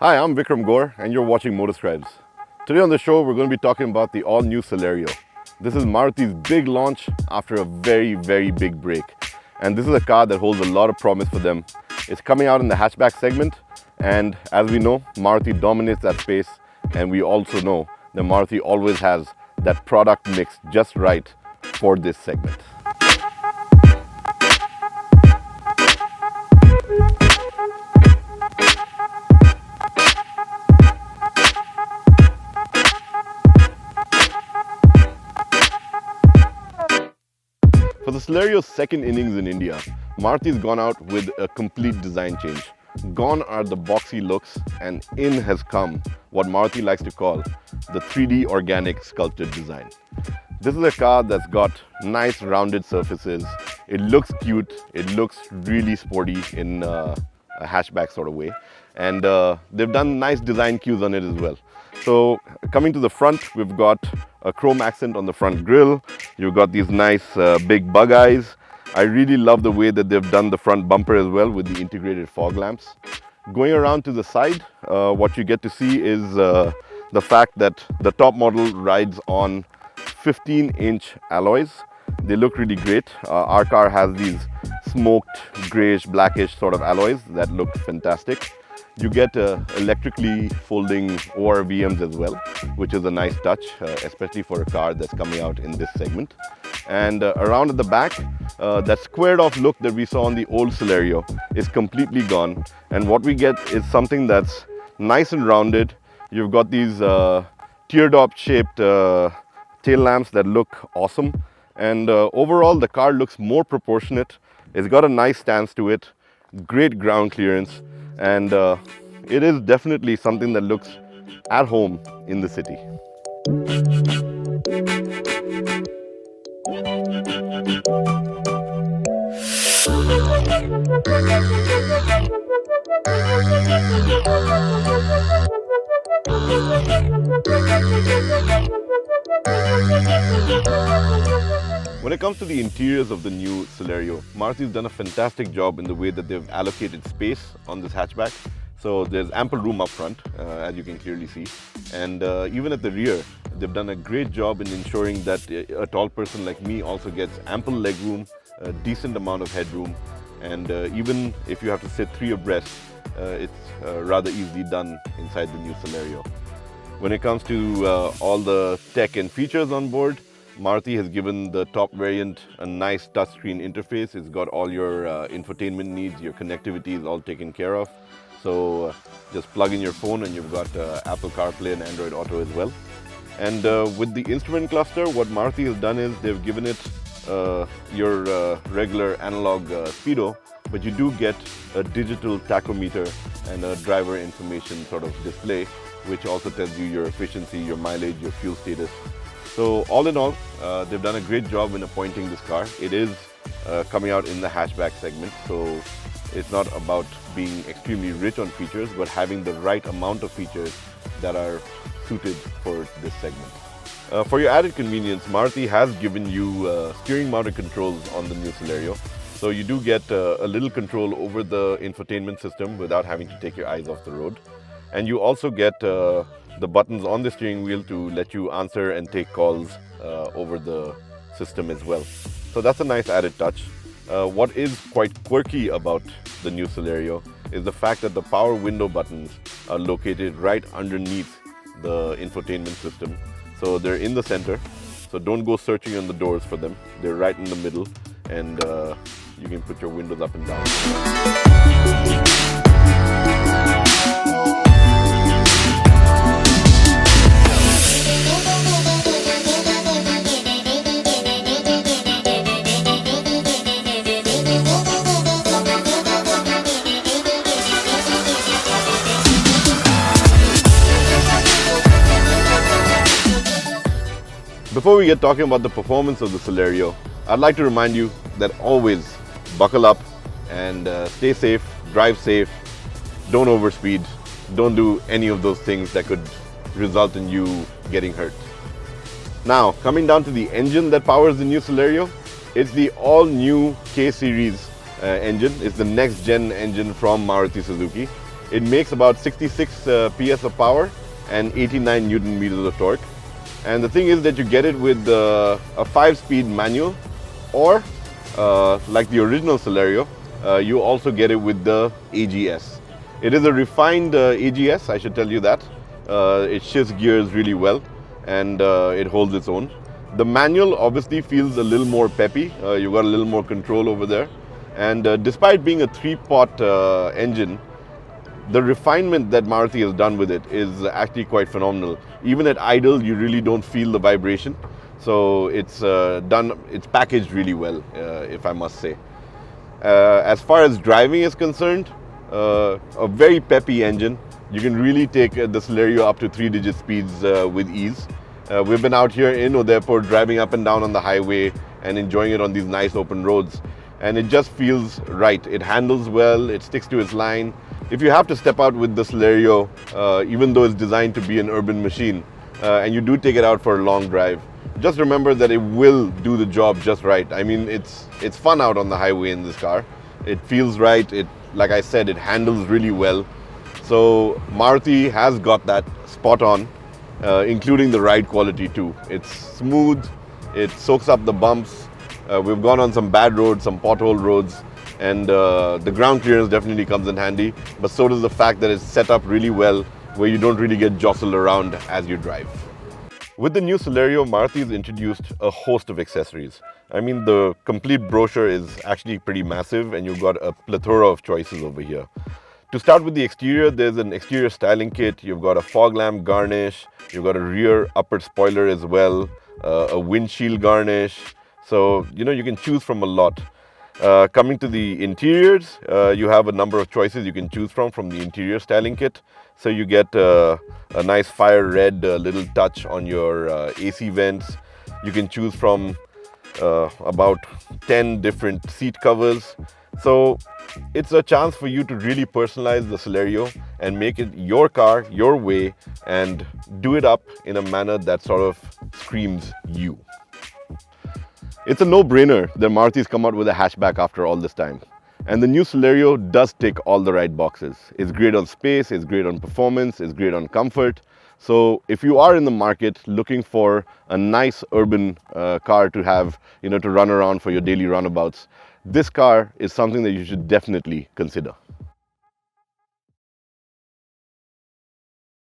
Hi, I'm Vikram Gore and you're watching MotorScribes. Today on the show, we're going to be talking about the all-new Celerio. This is Maruti's big launch after a very big break. And this is a car that holds a lot of promise for them. It's coming out in the hatchback segment, and as we know, Maruti dominates that space, and we also know that Maruti always has that product mix just right for this segment. For the Celerio's second innings in India, Maruti's gone out with a complete design change. Gone are the boxy looks, and in has come what Maruti likes to call the 3D Organic Sculpted design. This is a car that's got nice rounded surfaces. It looks cute, it looks really sporty in a hatchback sort of way, and they've done nice design cues on it as well. So coming to the front, we've got a chrome accent on the front grille. You've got these nice big bug eyes. I really love the way that they've done the front bumper as well with the integrated fog lamps. Going around to the side, what you get to see is the fact that the top model rides on 15-inch alloys. They look really great. Our car has these smoked grayish blackish sort of alloys that look fantastic. You get electrically folding ORVMs as well, which is a nice touch, especially for a car that's coming out in this segment. And around at the back, that squared off look that we saw on the old Celerio is completely gone. And what we get is something that's nice and rounded. You've got these teardrop shaped tail lamps that look awesome. And overall, the car looks more proportionate. It's got a nice stance to it, great ground clearance, and it is definitely something that looks at home in the city. When it comes to the interiors of the new Celerio, Maruti's done a fantastic job in the way that they've allocated space on this hatchback. So there's ample room up front, as you can clearly see. And even at the rear, they've done a great job in ensuring that a tall person like me also gets ample legroom, a decent amount of headroom. And even if you have to sit three abreast, it's rather easily done inside the new Celerio. When it comes to all the tech and features on board, Maruti has given the top variant a nice touchscreen interface. It's got all your infotainment needs, your connectivity is all taken care of. So just plug in your phone and you've got Apple CarPlay and Android Auto as well. And with the instrument cluster, what Maruti has done is they've given it your regular analog speedo, but you do get a digital tachometer and a driver information sort of display, which also tells you your efficiency, your mileage, your fuel status. So all in all, they've done a great job in appointing this car. It is coming out in the hatchback segment, so it's not about being extremely rich on features, but having the right amount of features that are suited for this segment. For your added convenience, Maruti has given you steering mounted controls on the new Celerio. So you do get a little control over the infotainment system without having to take your eyes off the road. And you also get the buttons on the steering wheel to let you answer and take calls over the system as well. So that's a nice added touch. What is quite quirky about the new Celerio is the fact that the power window buttons are located right underneath the infotainment system. So they're in the center, so don't go searching on the doors for them. They're right in the middle, and you can put your windows up and down. Before we get talking about the performance of the Celerio, I'd like to remind you that always buckle up and stay safe, drive safe, don't overspeed, don't do any of those things that could result in you getting hurt. Now, coming down to the engine that powers the new Celerio, it's the all-new K-Series engine. It's the next-gen engine from Maruti Suzuki. It makes about 66 PS of power and 89 Newton meters of torque. And the thing is that you get it with a 5-speed manual, or like the original Celerio, you also get it with the AGS. It is a refined AGS, I should tell you that. It shifts gears really well, and it holds its own. The manual obviously feels a little more peppy. You've got a little more control over there. And despite being a 3-pot engine, the refinement that Maruti has done with it is actually quite phenomenal. Even at idle, you really don't feel the vibration. So it's packaged really well, if I must say. As far as driving is concerned, a very peppy engine. You can really take the Celerio up to 3-digit speeds with ease. We've been out here in Udaipur driving up and down on the highway and enjoying it on these nice open roads. And it just feels right. It handles well, it sticks to its line. If you have to step out with the Celerio, even though it's designed to be an urban machine, and you do take it out for a long drive, just remember that it will do the job just right. I mean, it's fun out on the highway in this car. It feels right. Like I said, it handles really well. So Maruti has got that spot on, including the ride quality too. It's smooth, it soaks up the bumps. We've gone on some bad roads, some pothole roads, and the ground clearance definitely comes in handy, but so does the fact that it's set up really well where you don't really get jostled around as you drive. With the new Celerio, Maruti has introduced a host of accessories. I mean, the complete brochure is actually pretty massive, and you've got a plethora of choices over here. To start with the exterior, there's an exterior styling kit. You've got a fog lamp garnish, you've got a rear upper spoiler as well, a windshield garnish. So, you can choose from a lot. Coming to the interiors, you have a number of choices you can choose from the interior styling kit. So you get a nice fire red little touch on your AC vents. You can choose from about 10 different seat covers. So it's a chance for you to really personalize the Celerio and make it your car, your way, and do it up in a manner that sort of screams you. It's a no-brainer that Maruti's come out with a hatchback after all this time. And the new Celerio does tick all the right boxes. It's great on space, it's great on performance, it's great on comfort. So if you are in the market looking for a nice urban car to have, to run around for your daily runabouts, this car is something that you should definitely consider.